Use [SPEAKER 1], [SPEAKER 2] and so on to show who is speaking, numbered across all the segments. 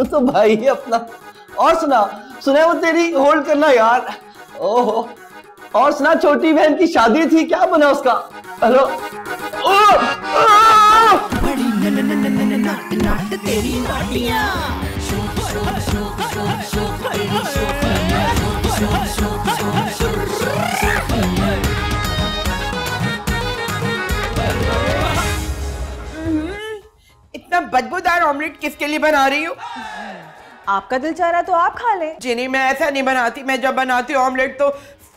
[SPEAKER 1] तो भाई है अपना। और सुना, सुना वो तेरी होल्ड करना यार। ओहो, और सुना छोटी बहन की शादी थी, क्या बना उसका? हेलो।
[SPEAKER 2] बड़ी नाट तेरी नाटियां।
[SPEAKER 3] इतना बदबूदार ऑमलेट किसके लिए बना रही हूँ?
[SPEAKER 4] आपका दिल चाह रहा है तो आप खा लें।
[SPEAKER 3] जिन्हें मैं ऐसा नहीं बनाती, मैं जब बनाती हूँ ऑमलेट तो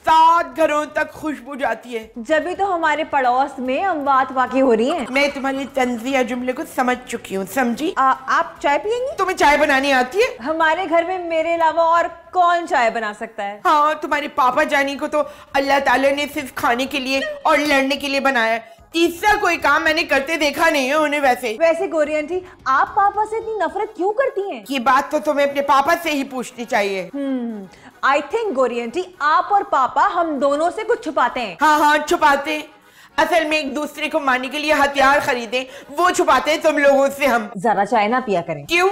[SPEAKER 3] 7 घरों तक खुशबू जाती है।
[SPEAKER 4] जब भी तो हमारे पड़ोस में अमवात वाकई हो रही है।
[SPEAKER 3] मैं तुम्हारी तंजिया जुमले को समझ चुकी हूँ, समझी?
[SPEAKER 4] आप चाय पियेंगी?
[SPEAKER 3] तुम्हें चाय बनानी आती है?
[SPEAKER 4] हमारे घर में मेरे अलावा और कौन चाय बना सकता है?
[SPEAKER 3] हाँ, तुम्हारे पापा जानी को तो अल्लाह ताला ने सिर्फ खाने के लिए और लड़ने के लिए बनाया है। तीसरा कोई काम मैंने करते देखा नहीं है उन्हें। वैसे
[SPEAKER 4] गौरी आंटी, आप पापा से इतनी नफरत क्यों करती हैं?
[SPEAKER 3] ये बात तो तुम्हें अपने पापा से ही पूछनी चाहिए।
[SPEAKER 4] आई थिंक गौरी आंटी, आप और पापा हम दोनों से कुछ छुपाते हैं।
[SPEAKER 3] हाँ, छुपाते हैं। असल में एक दूसरे को मारने के लिए हथियार खरीदे, वो छुपाते हैं तुम लोगों से हम।
[SPEAKER 4] जरा चाय ना पिया करें।
[SPEAKER 3] क्यों?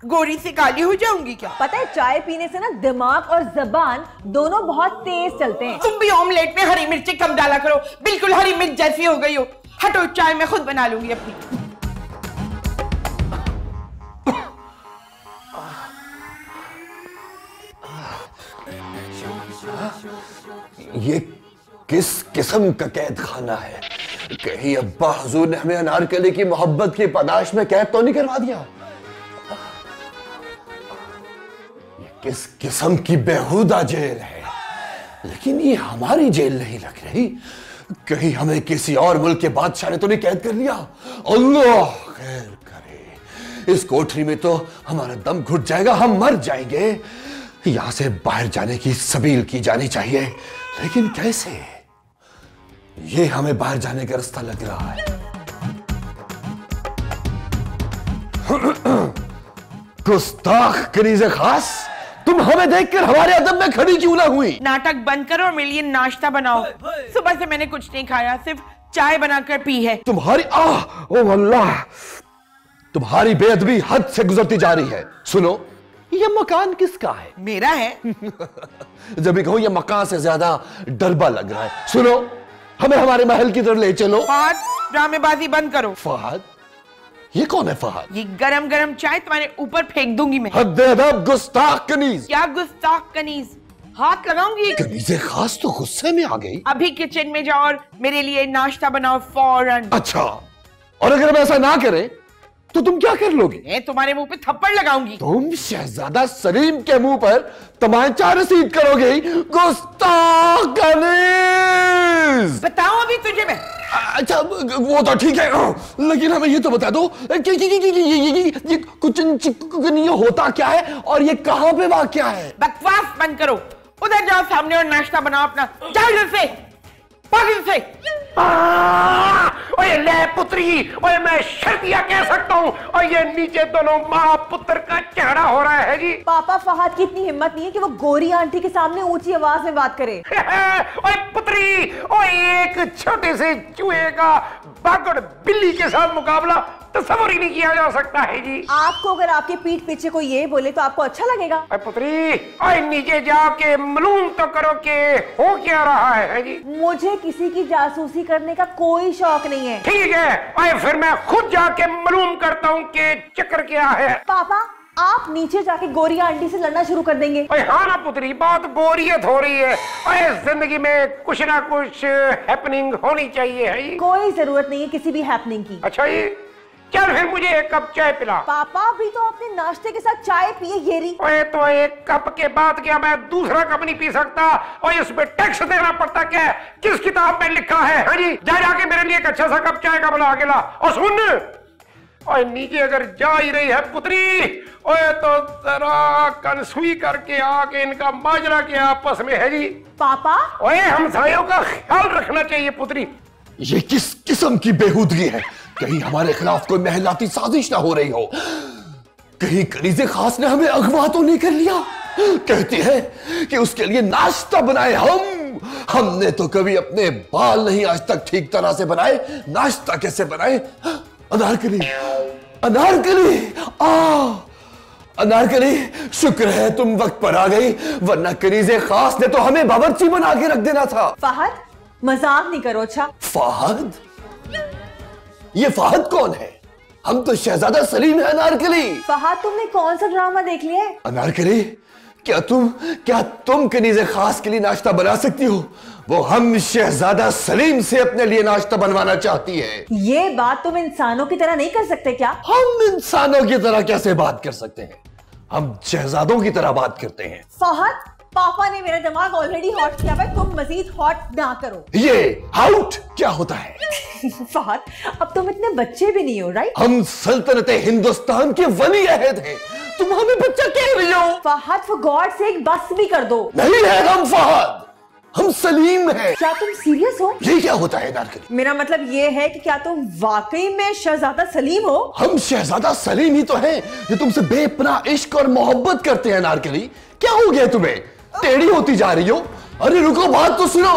[SPEAKER 3] गोरी से काली हो जाऊंगी क्या?
[SPEAKER 4] पता है, चाय पीने से ना दिमाग और जबान दोनों बहुत तेज चलते हैं।
[SPEAKER 3] तुम भी ऑमलेट में हरी मिर्ची कम डाला करो, बिल्कुल हरी मिर्च जैसी हो गई हो। हटो, चाय मैं खुद बना लूंगी अपनी।
[SPEAKER 1] ये किस किस्म का कैद खाना है? कहीं अब्बा हुजूर ने हमें अनारकली की मोहब्बत की पादाश में कैद तो नहीं करवा दिया? किस किस्म की बेहुदा जेल है, लेकिन ये हमारी जेल नहीं लग रही। कहीं हमें किसी और मुल्क के बादशाह ने तो नहीं कैद कर लिया? अल्लाह खैर करे। इस कोठरी में तो हमारा दम घुट जाएगा, हम मर जाएंगे। यहां से बाहर जाने की सबील की जानी चाहिए, लेकिन कैसे? ये हमें बाहर जाने का रास्ता लग रहा है। गुस्ताख कनीज़े खास, तुम हमें देखकर हमारे अदब में खड़ी क्यों ना हुई?
[SPEAKER 3] नाटक बंद करो और मेरे लिए नाश्ता बनाओ। सुबह से मैंने कुछ नहीं खाया, सिर्फ चाय बनाकर पी है।
[SPEAKER 1] तुम्हारी ओ अल्लाह, तुम्हारी बेअदबी हद से गुजरती जा रही है। सुनो, ये मकान किसका है?
[SPEAKER 3] मेरा है।
[SPEAKER 1] जब भी कहूं ये मकान से ज्यादा डरबा लग रहा है। सुनो, हमें हमारे महल की तरफ ले चलो।
[SPEAKER 3] फहद, ड्रामेबाजी बंद करो।
[SPEAKER 1] फहद? ये कौन है फहद?
[SPEAKER 3] ये गरम गरम चाय तुम्हारे ऊपर फेंक दूंगी मैं।
[SPEAKER 1] हद-ए-अदब गुस्ताख कनीज।
[SPEAKER 3] क्या गुस्ताख कनीज? हाथ लगाऊंगी।
[SPEAKER 1] कनीज़े खास तो गुस्से में आ गई।
[SPEAKER 3] अभी किचन में जाओ और मेरे लिए नाश्ता बनाओ फौरन।
[SPEAKER 1] अच्छा, और अगर हम ऐसा ना करें तो तुम क्या कर लोगी?
[SPEAKER 3] मैं तुम्हारे मुंह पे थप्पड़ लगाऊंगी।
[SPEAKER 1] तुम शहजादा सलीम के मुंह पर तमाचा रसीद करोगे? गुस्ताख कनीज।
[SPEAKER 3] बताओ अभी तुझे मैं।
[SPEAKER 1] अच्छा, वो तो ठीक है, लेकिन हमें ये तो बता दो कि ये कुचन चिकनी होता क्या है और ये कहां पे वाक़या है?
[SPEAKER 3] बकवास बंद करो, उधर जाओ सामने और नाश्ता बनाओ अपना। जाओ इधर से, भाग इधर से।
[SPEAKER 5] ओए ले पुत्री, ओए मैं शर्तिया कह सकता हूँ। और ये नीचे दोनों माँ पुत्र का झगड़ा हो रहा है जी।
[SPEAKER 4] पापा, फहद की इतनी हिम्मत नहीं है कि वो गोरी आंटी के सामने ऊंची आवाज में बात करे।
[SPEAKER 5] ओए पुत्री, ओए एक छोटे से चूहे का बागड़ बिल्ली के साथ मुकाबला तस्वीर ही नहीं किया जा सकता है जी।
[SPEAKER 4] आपको अगर आपके पीठ पीछे कोई ये बोले तो आपको अच्छा लगेगा?
[SPEAKER 5] ओए पुत्री, ओए नीचे जाके मालूम तो करो कि हो क्या रहा है जी।
[SPEAKER 4] मुझे किसी की जासूसी करने का कोई शौक नहीं है।
[SPEAKER 5] ठीक है, ओए फिर मैं खुद जाके मालूम करता हूँ कि चक्कर क्या है।
[SPEAKER 4] पापा, आप नीचे जाके गोरी आंटी से लड़ना शुरू कर देंगे?
[SPEAKER 5] हाँ ना पुत्री, बहुत बोरियत हो रही है। जिंदगी में कुछ ना कुछ हैपनिंग होनी चाहिए है।
[SPEAKER 4] कोई जरूरत नहीं है किसी भी हैपनिंग की।
[SPEAKER 5] अच्छा जी, चल फिर मुझे एक कप चाय पिला।
[SPEAKER 4] पापा, अभी तो आपने नाश्ते के साथ चाय पिए ये रही।
[SPEAKER 5] ओए तो एक कप के बाद क्या मैं दूसरा कप नहीं पी सकता? और इसमें टैक्स देना पड़ता क्या? किस किताब में लिखा है? हाँ जी, जा जाके मेरे लिए एक अच्छा सा कप चाय का बना के ला। और सुन, और नीचे अगर जा ही रही है पुत्री, ओए तो जरा कनसुई करके आके इनका माजरा के आपस में है जी।
[SPEAKER 4] पापा,
[SPEAKER 5] ओए हमसायों का ख्याल रखना चाहिए पुत्री।
[SPEAKER 1] ये किस किस्म की बेहूदगी है? कहीं हमारे खिलाफ कोई महलाती साजिश ना हो रही हो? कहीं कनीज़े खास ने हमें अगवा तो नहीं कर लिया? कहती है कि उसके लिए नाश्ता बनाए हमने तो कभी अपने बाल नहीं आज तक ठीक तरह से बनाए, नाश्ता कैसे बनाए? अनारकली, अनारकली, अनारकली, शुक्र है तुम वक्त पर आ गई, वरना कनीज़े खास ने तो हमें बावर्ची बना के रख देना था।
[SPEAKER 4] फहद, मजाक नहीं करो। अच्छा
[SPEAKER 1] फहद? ये फहद कौन है? हम तो शहजादा सलीम है अनारकली।
[SPEAKER 4] फहद, तुमने कौन सा ड्रामा देख लिया है?
[SPEAKER 1] अनारकली, क्या तुम कनीज़े खास के लिए नाश्ता बना सकती हो? वो हम शहजादा सलीम से अपने लिए नाश्ता बनवाना चाहती है।
[SPEAKER 4] ये बात तुम इंसानों की तरह नहीं कर सकते क्या?
[SPEAKER 1] हम इंसानों की तरह कैसे बात कर सकते हैं? हम शहजादों की तरह बात करते हैं।
[SPEAKER 4] फहद, पापा ने मेरा दिमाग ऑलरेडी हॉट किया है, तुम मजीद हॉट ना करो।
[SPEAKER 1] ये हाउट क्या होता है?
[SPEAKER 4] फहद, अब तुम इतने बच्चे भी नहीं हो, राइट?
[SPEAKER 1] हम सल्तनत हिंदुस्तान के वली अहद हैं, तुम हमें बच्चा कह रही हो?
[SPEAKER 4] फहद, फॉर गॉड सेक बस भी कर दो।
[SPEAKER 1] नहीं है हम फहद, हम सलीम हैं।
[SPEAKER 4] क्या तुम सीरियस हो?
[SPEAKER 1] ये क्या होता है अनारकली?
[SPEAKER 4] मेरा मतलब ये है कि क्या तुम वाकई में शहजादा सलीम हो?
[SPEAKER 1] हम शहजादा सलीम ही तो हैं जो तुमसे बेपनाह इश्क और मोहब्बत करते हैं। अनारकली, क्या हो गया तुम्हें? टेढ़ी होती जा रही हो। अरे रुको, बात तो सुनो।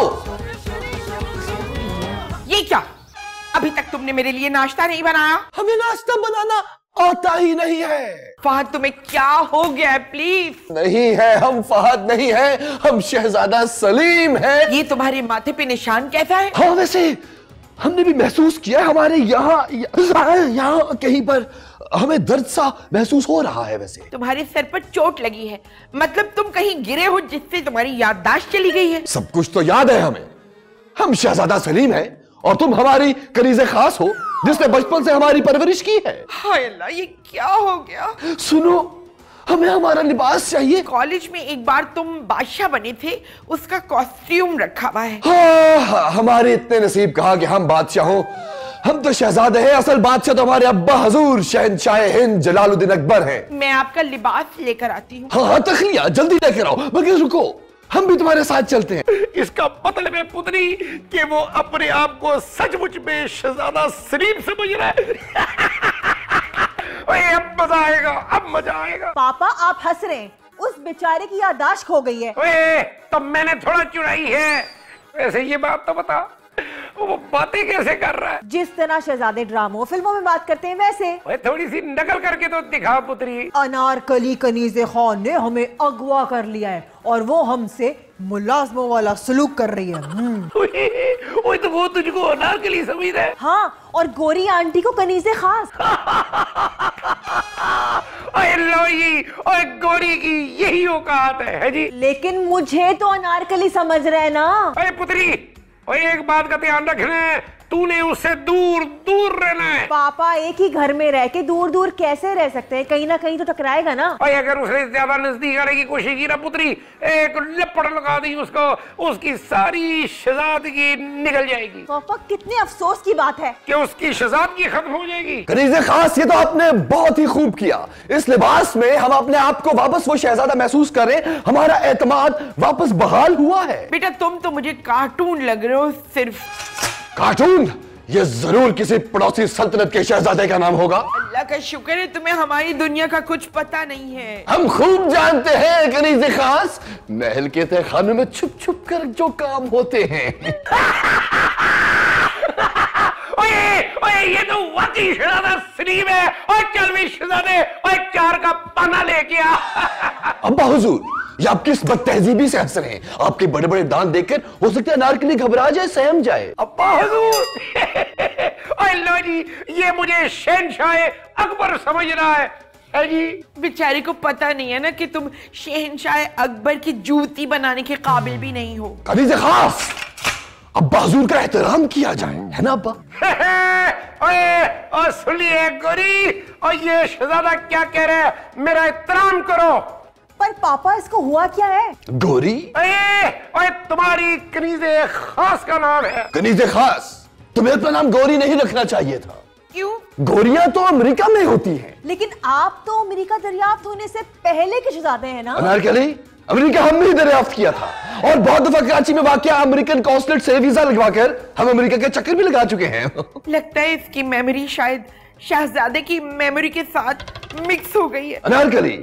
[SPEAKER 3] ये क्या? अभी तक तुमने मेरे लिए नाश्ता नहीं बनाया?
[SPEAKER 1] हमें नाश्ता बनाना आता ही नहीं है।
[SPEAKER 3] फहद, तुम्हें क्या हो गया है? प्लीज।
[SPEAKER 1] नहीं है, हम फहद नहीं है, हम शहजादा सलीम है।
[SPEAKER 3] ये तुम्हारे माथे पे निशान कैसा है?
[SPEAKER 1] हाँ, वैसे हमने भी महसूस किया, हमारे यहाँ कहीं पर हमें दर्द सा महसूस हो रहा है। वैसे
[SPEAKER 3] तुम्हारे सर पर चोट लगी है, मतलब तुम कहीं गिरे हो जिससे तुम्हारी याददाश्त चली गई है।
[SPEAKER 1] सब कुछ तो याद है हमें। हम शहजादा सलीम हैं और तुम हमारी कनीज़े खास हो जिसने बचपन से हमारी परवरिश की है।
[SPEAKER 3] हाय अल्लाह, ये क्या हो गया?
[SPEAKER 1] सुनो, हमें हमारा लिबास चाहिए।
[SPEAKER 3] कॉलेज में एक बार तुम बादशाह बने थे, उसका कॉस्ट्यूम रखा हुआ है।
[SPEAKER 1] हाँ, हमारे इतने नसीब कहा कि हम बादशाह हो। हम तो शहजादे हैं, असल बादशाह तो हमारे अब्बा हजूर शहनशाह हिंद जलालुद्दीन अकबर हैं।
[SPEAKER 3] मैं आपका लिबास लेकर आती हूँ।
[SPEAKER 1] हाँ, तखलिया जल्दी लेकर आओ। मगर रुको, हम भी तुम्हारे साथ चलते हैं।
[SPEAKER 5] इसका मतलब है पुतरी कि वो अपने आप को सचमुच में शहजादा सलीम समझ रहा है। ओए, अब मजा आएगा, अब मजा आएगा।
[SPEAKER 4] पापा, आप हंस रहे हैं, उस बेचारे की याददाश्त खो गई है।
[SPEAKER 5] ओए, तो मैंने थोड़ा चुराई है। वैसे ये बात तो बता, वो बातें कैसे कर रहा है?
[SPEAKER 4] जिस तरह शहजादे ड्रामों फिल्मों में बात करते हैं वैसे।
[SPEAKER 5] ओए, थोड़ी सी नकल करके तो दिखा पुतरी।
[SPEAKER 4] अनारकली कनीज़े खान ने हमें अगवा कर लिया है और वो हमसे मुलाजमों वाला सलूक कर रही है।
[SPEAKER 5] ओए, तो वो तुझको अनारकली समझ रहा है।
[SPEAKER 4] हाँ, और गोरी आंटी को कनीज़े खास।
[SPEAKER 5] ओए लोई, ओए गोरी की यही औकात है जी।
[SPEAKER 4] लेकिन मुझे तो अनारकली समझ रहे हैं ना।
[SPEAKER 5] ओए पुतरी, ओए एक बात का ध्यान रखना, तूने उससे दूर दूर रहना है।
[SPEAKER 4] पापा, एक ही घर में रह के दूर दूर कैसे रह सकते हैं? कहीं ना कहीं तो टकराएगा ना।
[SPEAKER 5] और अगर उसने ज्यादा नजदीक आने की कोशिश की ना पुतरी, एक लपड़ लगा दी उसको, उसकी सारी शहजादगी निकल जाएगी।
[SPEAKER 4] पापा, कितने अफसोस की बात है
[SPEAKER 5] कि उसकी शहजादगी खत्म हो जाएगी।
[SPEAKER 1] कनीज़े खास, ये तो आपने बहुत ही खूब किया। इस लिबास में हम अपने आप को वापस वो शहजादा महसूस करें, हमारा एतमाद वापस बहाल हुआ है।
[SPEAKER 3] बेटा, तुम तो मुझे कार्टून लग रहे हो। सिर्फ
[SPEAKER 1] कार्टून? ये जरूर किसी पड़ोसी सल्तनत के शहजादे का नाम होगा।
[SPEAKER 3] अल्लाह का शुक्र है तुम्हें हमारी दुनिया का कुछ पता नहीं है।
[SPEAKER 1] हम खूब जानते हैं कनीज़े खास, महल के तहखानों में छुप छुप कर जो काम होते हैं।
[SPEAKER 5] ओए, ओए, ये तो वाकई शहजादा सलीम है। ओए चल भी शहजादे, ओए चार का पाना लेके आ।
[SPEAKER 1] अब्बा हुजूर, ये आप किस बदतहजीबी से हंस रहे हैं? आपके बड़े बड़े दांत देखकर हो सकता है अनारकली घबरा जाए, सहम जाए।
[SPEAKER 5] अब्बा हुजूर, ओए लो जी, ये मुझे शहनशाह अकबर समझ रहा है जी।
[SPEAKER 3] बेचारे को पता नहीं है ना कि तुम शहनशाह अकबर की जूती बनाने के काबिल भी नहीं हो।
[SPEAKER 1] कनीज़े खास, अब्बा हुजूर का एहतराम किया जाए, है ना अब्बा?
[SPEAKER 5] ओए, सुनिए गोरी, और ये शहजादा क्या कह रहे हैं, मेरा एहतराम करो।
[SPEAKER 4] पर पापा, इसको हुआ क्या है?
[SPEAKER 1] गोरी?
[SPEAKER 5] ओए, तुम्हारी कनीज़े खास का नाम है।
[SPEAKER 1] कनीज़े खास, तुम्हें अपना नाम गोरी नहीं रखना चाहिए था।
[SPEAKER 3] क्यों?
[SPEAKER 1] गोरियां तो अमेरिका में होती हैं।
[SPEAKER 4] लेकिन आप तो अमेरिका दरियाफ्त होने से पहले के शहजादे हैं ना।
[SPEAKER 1] अनारकली, अमेरिका हमने ही दरियाफ्त किया था और बहुत दफा कराची में वाकया अमेरिकन कॉन्सुलेट से वीजा लगवाकर हम अमेरिका के चक्कर भी लगा चुके हैं।
[SPEAKER 3] लगता है इसकी मेमोरी शायद शहजादे की मेमोरी के साथ मिक्स हो गई है।
[SPEAKER 1] अनारकली,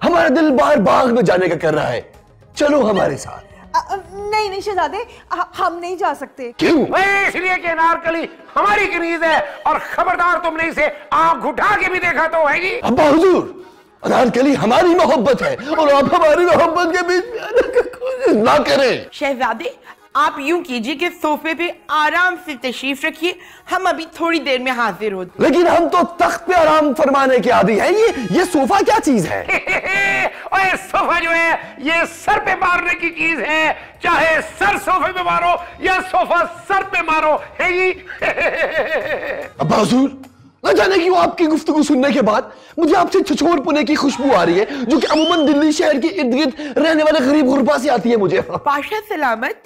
[SPEAKER 1] हमारा दिल बाहर बाग में जाने का कर रहा है, चलो हमारे साथ।
[SPEAKER 4] नहीं नहीं शहजादे, हम नहीं जा सकते।
[SPEAKER 1] क्यों?
[SPEAKER 5] इसलिए कि अनारकली हमारी कनीज है और खबरदार तुमने इसे आंख उठा के भी देखा तो है जी।
[SPEAKER 1] अब्बा हुजूर, अनारकली हमारी मोहब्बत है और आप हमारी मोहब्बत के बीच में आने का कोशिश ना करें।
[SPEAKER 3] शहजादे, आप यूं कीजिए कि सोफे पे आराम से तशरीफ रखिए, हम अभी थोड़ी देर में हाजिर हो।
[SPEAKER 1] लेकिन हम तो तख्त पे आराम फरमाने के आदी हैं। ये सोफा क्या चीज है?
[SPEAKER 5] ओए सोफा जो है ये सर पे मारने की चीज है, चाहे सर सोफे पे मारो या सोफा सर पे मारो, है जी।
[SPEAKER 1] अब्बा हुजूर, न जाने क्यों आपकी गुफ्तगू सुनने के बाद मुझे आपसे छछोर पुने की खुशबू आ रही है, जो कि अमूमन दिल्ली शहर के इर्द गिर्द रहने वाले गरीब गुरबा से आती है मुझे।
[SPEAKER 3] पाशा सलामत,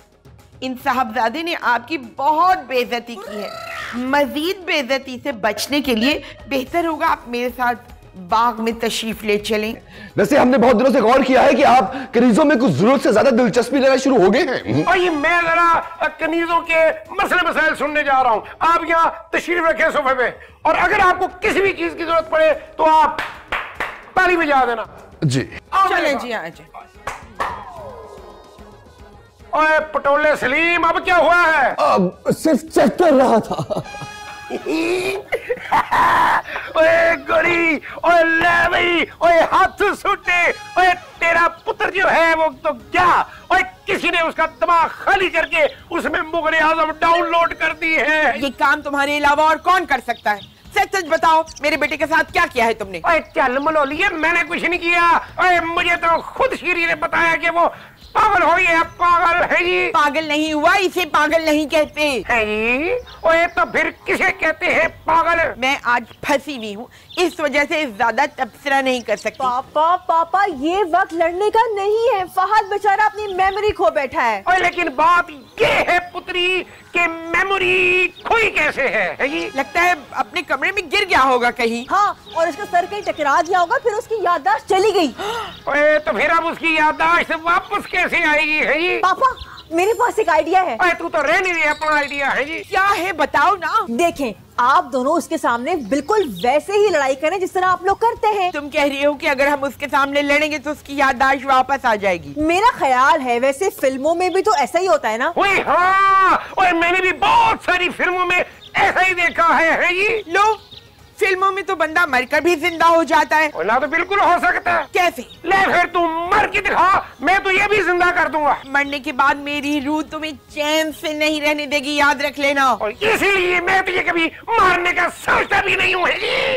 [SPEAKER 3] इन साहबजादे ने आपकी बहुत बेइज्जती की है। मजीद बेइज्जती से बचने के लिए बेहतर होगा आप मेरे साथ बाग में तशरीफ ले चलें।
[SPEAKER 1] वैसे हमने बहुत दिनों से गौर किया है कि आप कनीजों में कुछ जरूरत से ज्यादा दिलचस्पी लेना शुरू हो गए हैं।
[SPEAKER 5] और ये मैं जरा कनीजों के मसले मसाइल सुनने जा रहा हूँ। आप यहाँ तशरीफ रखें सोफे पे, और अगर आपको किसी भी चीज की जरूरत पड़े तो आप ताली बजा देना।
[SPEAKER 1] जी
[SPEAKER 3] चलें जी, आ जाए।
[SPEAKER 5] ओए पटोले सलीम, अब क्या हुआ है?
[SPEAKER 1] अब सिर्फ चेक कर रहा था।
[SPEAKER 5] ओए गोरी, ओए ले भाई, ओए हाथ सूटे, ओए तेरा पुत्र जो है वो तो क्या, ओए किसी ने उसका दिमाग खाली करके उसमें मुगल आजम डाउनलोड कर दी है।
[SPEAKER 3] ये काम तुम्हारे अलावा और कौन कर सकता है? सच सच बताओ, मेरे बेटे के साथ क्या किया है तुमने?
[SPEAKER 5] ओए चल मलोलिए, मैंने कुछ नहीं किया। ओए मुझे तो खुद शीरी ने बताया कि वो पागल हो गया। पागल है जी?
[SPEAKER 3] पागल नहीं हुआ, इसे पागल नहीं कहते
[SPEAKER 5] है जी। ओए तो फिर किसे कहते हैं पागल?
[SPEAKER 3] मैं आज फंसी हुई हूँ, इस वजह से ज्यादा तबसरा नहीं कर सकती।
[SPEAKER 4] पापा पापा, ये वक्त लड़ने का नहीं है। फहद बेचारा अपनी मेमोरी खो बैठा है।
[SPEAKER 5] ओए लेकिन बात ये है पुत्री कि मेमोरी खोई कैसे है जी?
[SPEAKER 3] लगता है अपने कमरे में गिर गया होगा कहीं।
[SPEAKER 4] हाँ, और इसका सर कहीं टकरा गया होगा, फिर उसकी याददाश्त चली गई।
[SPEAKER 5] ओए तो फिर अब उसकी याददाश्त वापस कैसे आएगी है जी?
[SPEAKER 4] पापा, मेरे पास एक आइडिया है।
[SPEAKER 5] ओए तू तो रह नहीं रही अपना आइडिया है जी।
[SPEAKER 3] क्या है बताओ ना।
[SPEAKER 4] देखें, आप दोनों उसके सामने बिल्कुल वैसे ही लड़ाई करें जिस तरह आप लोग करते हैं।
[SPEAKER 3] तुम कह रही हो कि अगर हम उसके सामने लड़ेंगे तो उसकी याददाश्त वापस आ जाएगी?
[SPEAKER 4] मेरा ख्याल है, वैसे फिल्मों में भी तो ऐसा ही होता है ना।
[SPEAKER 5] ओए हाँ, ओए मैंने भी बहुत सारी फिल्मों में ऐसा ही देखा है जी।
[SPEAKER 3] लो, फिल्मों में तो बंदा मरकर भी जिंदा हो जाता है।
[SPEAKER 5] ना तो बिल्कुल हो सकता है।
[SPEAKER 3] कैसे?
[SPEAKER 5] ले फिर तू मर के दिखा, मैं तो ये भी जिंदा कर दूंगा।
[SPEAKER 3] मरने के बाद मेरी रूह तुम्हें चैन से नहीं रहने देगी, याद रख लेना।
[SPEAKER 5] और इसीलिए मैं तो ये कभी मारने का सोचता भी नहीं हूँ।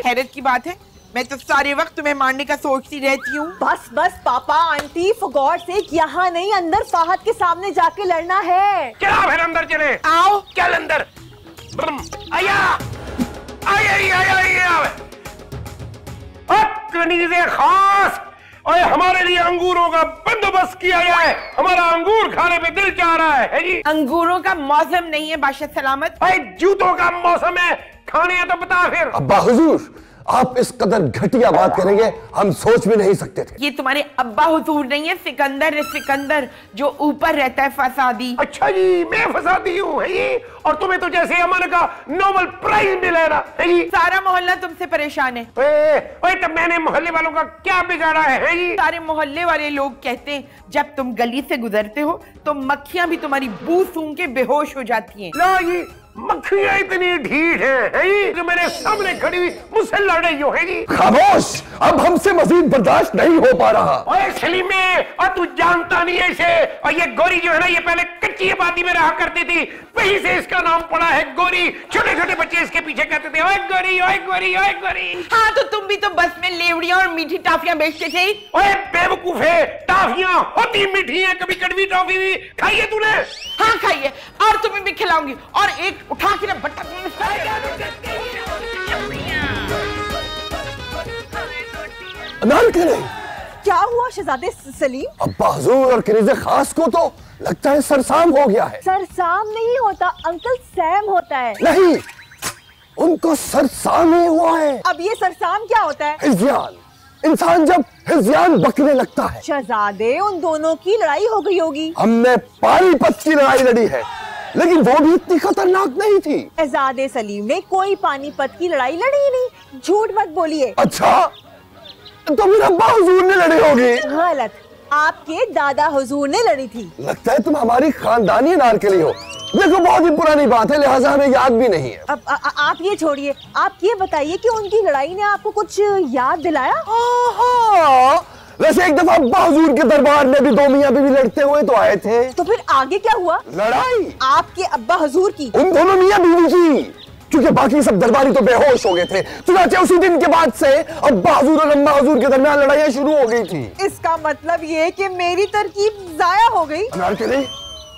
[SPEAKER 3] हैरत की बात है, मैं तो सारे वक्त तुम्हें मारने का सोचती रहती हूँ।
[SPEAKER 4] बस बस पापा आंटी, फॉर गॉड सेक, यहाँ नहीं, अंदर फहद के सामने जाके लड़ना है।
[SPEAKER 5] चला फिर अंदर चले।
[SPEAKER 3] आओ।
[SPEAKER 5] चल अंदर। आया आया कनीज़े खास, और हमारे लिए अंगूरों का बंदोबस्त किया जाए। हमारा अंगूर खाने पे दिल चाह रहा है जी।
[SPEAKER 3] अंगूरों का मौसम नहीं है बादशाह सलामत,
[SPEAKER 5] भाई जूतों का मौसम है। खाने हैं तो बता फिर।
[SPEAKER 1] अब्बा हुजूर, आप इस कदर घटिया बात करेंगे हम सोच भी नहीं सकते थे।
[SPEAKER 3] ये तुम्हारे अब्बा हुजूर नहीं है, सिकंदर है, सिकंदर जो ऊपर रहता है, फसादी।
[SPEAKER 5] अच्छा जी, मैं फसादी हूँ है ये, और तुम्हें तो जैसे अमन का नोबेल प्राइज मिला ना है ये।
[SPEAKER 3] सारा मोहल्ला तुमसे परेशान है।
[SPEAKER 5] ओए तब मैंने मोहल्ले वालों का क्या बिगाड़ा है ये?
[SPEAKER 3] सारे मोहल्ले वाले लोग कहते हैं जब तुम गली से गुजरते हो तो मक्खियां भी तुम्हारी बू सूंघ के बेहोश हो जाती हैं।
[SPEAKER 5] लो ये मक्खियां इतनी ढीठ है जो मेरे सामने खड़ी हुई मुझसे लड़ रही हो है जी।
[SPEAKER 1] खामोश, अब हमसे मजीद बर्दाश्त नहीं हो पा रहा।
[SPEAKER 5] ओए सलीमे, और तू जानता नहीं है इसे, और ये गोरी जो है ना, ये पहले कच्ची आबादी में रहा करती थी, वहीं से इसका नाम पड़ा है गोरी। छोटे छोटे बच्चे इसके पीछे कहते थे ओए गोरी, ओए गोरी, ओए गोरी।
[SPEAKER 3] हाँ, तो तुम भी तो बस में लेवड़ियां और मीठी टाफियां बेचते थे।
[SPEAKER 5] ओए बेवकूफ है, टाफियां होती मीठी हैं, कभी कड़वी टॉफी भी खाई है तूने?
[SPEAKER 3] हाँ खाइए, और तुम्हें भी खिलाऊंगी, और एक उठा के ना बट्टा।
[SPEAKER 1] अनारकली,
[SPEAKER 4] क्या हुआ शहजादे सलीम?
[SPEAKER 1] अब्बा हुजूर और कनीज़े खास को तो लगता है सरसाम हो गया है।
[SPEAKER 4] सरसाम नहीं होता अंकल, सैम होता है।
[SPEAKER 1] नहीं, उनको सरसाम ही हुआ है।
[SPEAKER 4] अब ये सरसाम क्या होता है?
[SPEAKER 1] हिज़्यान। इंसान जब हिज़्यान बकने लगता है।
[SPEAKER 4] शहजादे, उन दोनों की लड़ाई हो गई होगी।
[SPEAKER 1] हमने पानीपत की लड़ाई लड़ी है, लेकिन वो भी इतनी खतरनाक नहीं थी।
[SPEAKER 4] शहजादे सलीम ने कोई पानीपत की लड़ाई लड़ी ही नहीं, झूठ मत बोलिए।
[SPEAKER 1] अच्छा, तो फिर अब्बा हुजूर ने लड़ी होगी।
[SPEAKER 4] गलत, आपके दादा हुजूर ने लड़ी थी।
[SPEAKER 1] लगता है तुम हमारी खानदानी अनारकली हो। देखो बहुत ही पुरानी बात है, लिहाजा हमें याद भी नहीं है।
[SPEAKER 4] अब आप ये छोड़िए, आप ये बताइए कि उनकी लड़ाई ने आपको कुछ याद दिलाया?
[SPEAKER 1] हाँ, वैसे एक दफा अब्बा हुजूर के दरबार में भी दो मियां बीवी लड़ते हुए तो आए थे।
[SPEAKER 4] तो फिर आगे क्या हुआ?
[SPEAKER 1] लड़ाई
[SPEAKER 4] आपके अब्बा हुजूर की?
[SPEAKER 1] उन दोनों मियां बीवी की, क्योंकि बाकी सब दरबारी तो बेहोश हो गए थे। चुनाचे उसी दिन के बाद से अब्बा हुजूर और अम्मा हुजूर के दरमियान लड़ाइयां शुरू हो गई थी।
[SPEAKER 4] इसका मतलब ये कि मेरी तरकीब जाया हो गई।
[SPEAKER 1] अनारकली,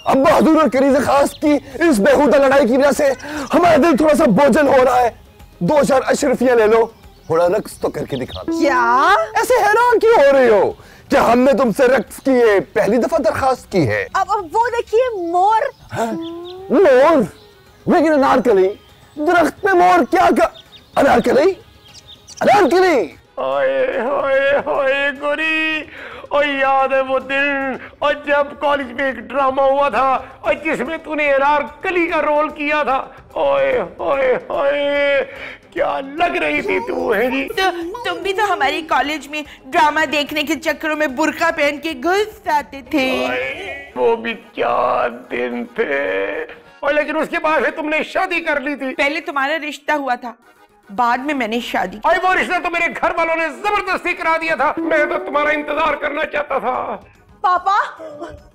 [SPEAKER 1] अब्बा हुजूर और कनीज़े खास की इस बेहुदा लड़ाई की वजह से हमारा दिल थोड़ा सा बोझल हो रहा है। 2-4 अशरफियां ले लो, थोड़ा रक्स तो करके दिखा दो।
[SPEAKER 4] क्या?
[SPEAKER 1] ऐसे हैरान क्यों हो रही हो? क्या हमने तुमसे रक्स की ये पहली दफा दरखास्त की है?
[SPEAKER 4] अब वो देखिए मोर।
[SPEAKER 1] मोर? लेकिन अनारकली, दरख्त पे मोर क्या कर? अनारकली, अनारकली,
[SPEAKER 5] ओए होए होए गोरी, और याद है वो दिन और जब कॉलेज में एक ड्रामा हुआ था और जिसमें तूने अनारकली का रोल किया था। ओए होए होए, क्या लग रही थी तू, है जी?
[SPEAKER 3] तो तुम भी तो हमारे कॉलेज में ड्रामा देखने के चक्करों में बुर्का पहन के घुस जाते थे।
[SPEAKER 5] वो भी क्या दिन थे। और लेकिन उसके बाद फिर तुमने शादी कर ली थी।
[SPEAKER 3] पहले तुम्हारा रिश्ता हुआ था, बाद में मैंने शादी की।
[SPEAKER 5] और वो रिश्ता तो मेरे घर वालों ने जबरदस्ती करा दिया था। मैं तो तुम्हारा इंतजार करना चाहता था।
[SPEAKER 4] पापा,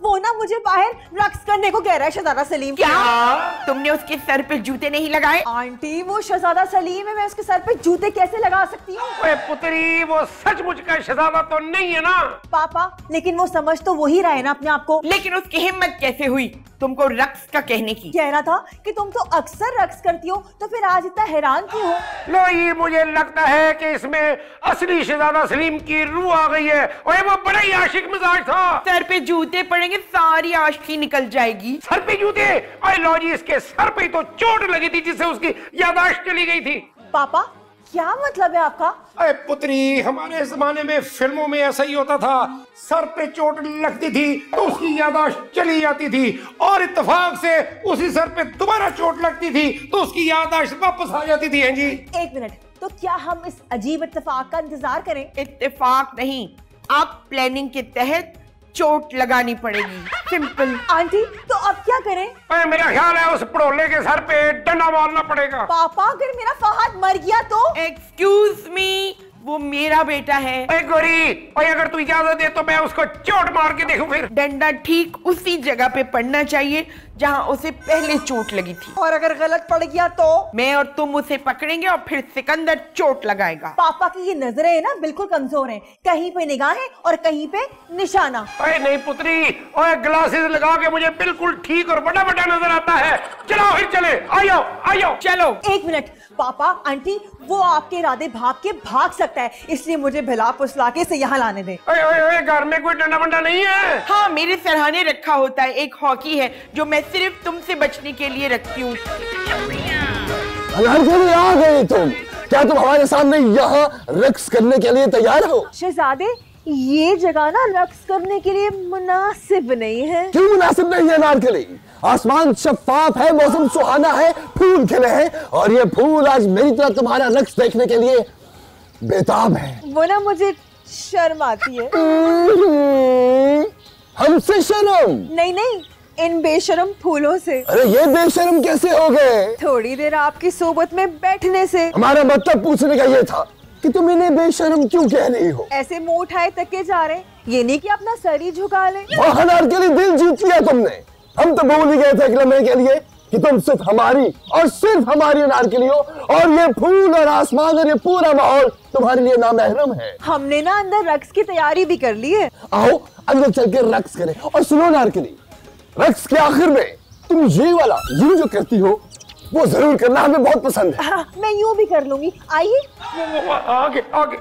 [SPEAKER 4] वो ना मुझे बाहर रक्स करने को कह रहा है शहजादा सलीम।
[SPEAKER 3] क्या? तुमने उसके सर पे जूते नहीं लगाए?
[SPEAKER 4] आंटी, वो शहजादा सलीम है, मैं उसके सर पे जूते कैसे लगा सकती हूँ?
[SPEAKER 5] ओए पुत्री, वो सचमुच का शहजादा तो नहीं है ना?
[SPEAKER 4] पापा, लेकिन वो समझ तो वही रहा है ना अपने आप को।
[SPEAKER 3] लेकिन उसकी हिम्मत कैसे हुई तुमको रक्स का कहने की?
[SPEAKER 4] कह रहा था कि तुम तो अक्सर रक्स करती हो, तो फिर आज इतना हैरान क्यों हो?
[SPEAKER 5] लो, ये मुझे लगता है कि इसमें असली शहजादा सलीम की रूह आ गई है। ओए वो बड़ा ही आशिक मिजाज था।
[SPEAKER 3] सर पे जूते पड़ेंगे, सारी आशिकी निकल जाएगी।
[SPEAKER 5] सर पे जूते? ओए लो जी, इसके सर पे तो चोट लगी थी जिससे उसकी याददाश्त चली गई थी।
[SPEAKER 4] पापा, क्या मतलब है आपका?
[SPEAKER 5] अरे पुत्री, हमारे जमाने में फिल्मों में ऐसा ही होता था। सर पे चोट लगती थी तो उसकी याददाश्त चली जाती थी, और इत्तेफाक से उसी सर पे दोबारा चोट लगती थी तो उसकी याददाश्त वापस आ जाती थी। हैं जी?
[SPEAKER 4] एक मिनट, तो क्या हम इस अजीब इत्तेफाक का इंतजार करें?
[SPEAKER 3] इत्तेफाक नहीं, आप प्लानिंग के तहत चोट लगानी पड़ेगी, सिंपल।
[SPEAKER 4] आंटी, तो अब क्या करें?
[SPEAKER 5] अरे मेरा ख्याल है उस पड़ोले के सर पे डंडा मारना पड़ेगा।
[SPEAKER 4] पापा, अगर मेरा फहद मर गया तो?
[SPEAKER 3] एक्सक्यूज मी, वो मेरा बेटा है।
[SPEAKER 5] अरे गोरी, और अगर तू इजाजत दे तो मैं उसको चोट मार के देखूं फिर।
[SPEAKER 3] डंडा ठीक उसी जगह पे पड़ना चाहिए जहां उसे पहले चोट लगी थी।
[SPEAKER 4] और अगर गलत पड़ गया तो?
[SPEAKER 3] मैं और तुम उसे पकड़ेंगे और फिर सिकंदर चोट लगाएगा।
[SPEAKER 4] पापा की ये नजरें है ना बिल्कुल कमजोर हैं, कहीं पे निगाहें और कहीं पे निशाना।
[SPEAKER 5] अरे नहीं पुत्री, और ग्लासेस लगा के मुझे बिल्कुल ठीक और बड़ा बड़ा नजर आता है। चलो फिर चले, आयो आयो।
[SPEAKER 3] चलो।
[SPEAKER 4] एक मिनट, पापा आंटी, वो आपके इरादे भाग सकता है, इसलिए मुझे भिला पुसला के से यहाँ लाने दे।
[SPEAKER 5] घर में कोई डंडा बंडा नहीं है?
[SPEAKER 3] हाँ, मेरे सरहाने रखा होता है, एक हॉकी है जो मैं सिर्फ तुमसे बचने के लिए रखती हूँ।
[SPEAKER 1] आ गए तुम। क्या तुम हमारे सामने यहाँ रक्स करने के लिए तैयार हो?
[SPEAKER 4] शहजादे, ये जगह ना रक्स करने के लिए मुनासिब नहीं है।
[SPEAKER 1] क्यों मुनासिब नहीं है अनारकली? आसमान शफाफ है, मौसम सुहाना है, फूल खिले हैं, और ये फूल आज मेरी तरह तुम्हारा रक्स देखने के लिए बेताब है।
[SPEAKER 4] वो ना मुझे शर्म आती है।
[SPEAKER 1] हमसे शर्म?
[SPEAKER 4] नहीं, इन बेशरम फूलों से।
[SPEAKER 1] अरे ये बेशर्म कैसे हो गए?
[SPEAKER 4] थोड़ी देर आपकी सोबत में बैठने से।
[SPEAKER 1] हमारा मतलब पूछने का ये था कि तुम इन्हें बेशर्म क्यों कह रही हो?
[SPEAKER 4] ऐसे मुंह उठाए तके जा रहे, ये नहीं कि अपना सर ही झुका ले।
[SPEAKER 1] वाह अनारकली, दिल जीत लिया तुमने। हम तो भूल ही गए थे एक लम्हे के लिए कि तुम सिर्फ हमारी और सिर्फ हमारी अनारकली हो, और ये फूल और आसमान और ये पूरा माहौल तुम्हारे लिए नामहरम है।
[SPEAKER 4] हमने ना अंदर रक्स की तैयारी भी कर ली है।
[SPEAKER 1] आओ अंदर चल के रक्स करें। और सुनो अनारकली, रक्स के आखिर में तुम ये वाला यूं जो करती हो वो जरूर करना, हमें बहुत पसंद है।
[SPEAKER 4] हाँ, मैं यूं भी कर लूंगी, आइए।
[SPEAKER 5] आगे आगे।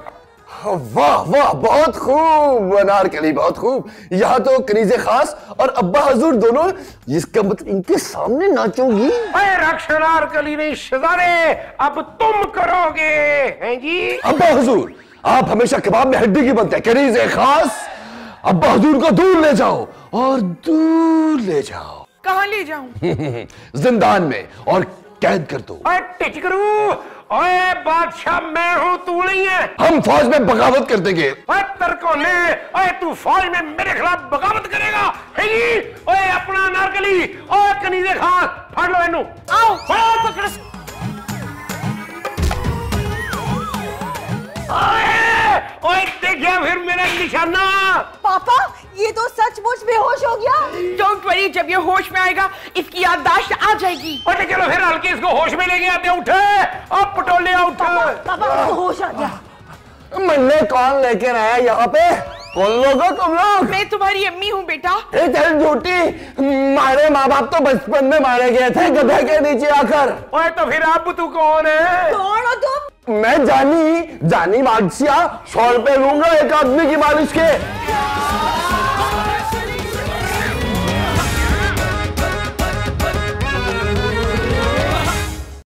[SPEAKER 1] वाह वाह, बहुत खूब अनारकली, बहुत खूब। यहाँ तो कनीज़े खास और अब्बा हजूर दोनों, जिसका मतलब इनके सामने नाचोगी।
[SPEAKER 5] अरे रक्स अनारकली नहीं शहजादे, अब तुम करोगे। हैं जी?
[SPEAKER 1] अब्बा हजूर, आप हमेशा कबाब में हड्डी की बनते हैं। कनीज़े खास, अब्बा हजूर को दूर ले जाओ और दूर ले जाओ।
[SPEAKER 3] कहाँ ले जाऊं?
[SPEAKER 1] जिंदान में, और कैद कर दो।
[SPEAKER 5] टिच करू, ओए बादशाह मैं हूँ, तू नहीं है।
[SPEAKER 1] हम फौज में बगावत कर देंगे।
[SPEAKER 5] ओए तरकोने, ओए तू फौज में मेरे खिलाफ बगावत करेगा? है जी? ओए अपना नारकली, ओए कनीजे खान, फाड़ लो इन्हू।
[SPEAKER 3] आओ पकड़।
[SPEAKER 5] ओए देखिए फिर मेरा निशाना।
[SPEAKER 4] पापा ये तो सचमुच बेहोश हो गया।
[SPEAKER 3] डोंट वरी, जब ये होश में आएगा इसकी याददाश्त आ जाएगी।
[SPEAKER 5] ओए चलो फिर हल्के इसको होश में लेके आते। उठे अब पटोले उठ।
[SPEAKER 4] पापा उसको होश आ गया।
[SPEAKER 1] मन्ने कौन लेकर आया यहाँ पे? कौन लोग हो तुम लोग?
[SPEAKER 3] मैं तुम्हारी अम्मी हूँ बेटा।
[SPEAKER 1] चल झूठी, मारे माँ बाप तो बचपन में मारे गए थे गधे के नीचे आकर।
[SPEAKER 5] ओए तो फिर अब तू कौन है?
[SPEAKER 4] कौन हो तुम?
[SPEAKER 1] मैं जानी बादशाह, 100 रुपए लूंगा एक आदमी की मालिश के।